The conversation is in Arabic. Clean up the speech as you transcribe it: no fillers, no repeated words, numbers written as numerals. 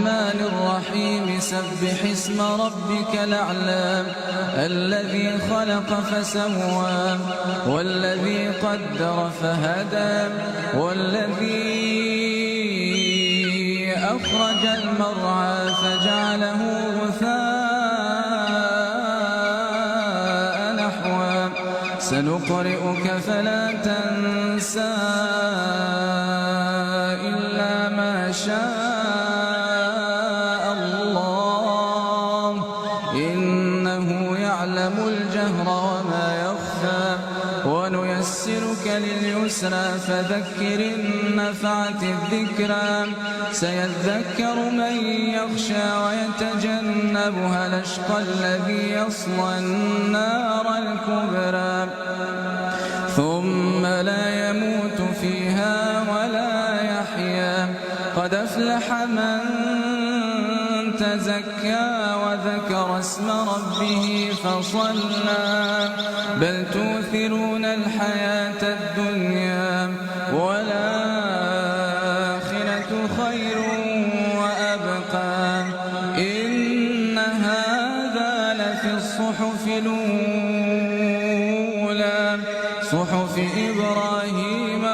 الرحمن الرحيم سبح اسم ربك الأعلى الذي خلق فسوى والذي قدر فهدى والذي أخرج المرعى فجعله غثاء نحوا سنقرئك فلا تنسى إلا ما شاء الله إنه يعلم الجهر وما يخفى ونيسرك لليسرى فذكر إن نفعت الذكرى سيذكر من يخشى ويتجنبها الأشقى الذي يصلى النار الكبرى ثم لا يموت فيها ولا يحيا قد أفلح من تزكى وذكر اسم ربه فصلى بل تؤثرون الحياة الدنيا والآخرة خير وأبقى إن هذا لفي الصحف الأولى صحف إبراهيم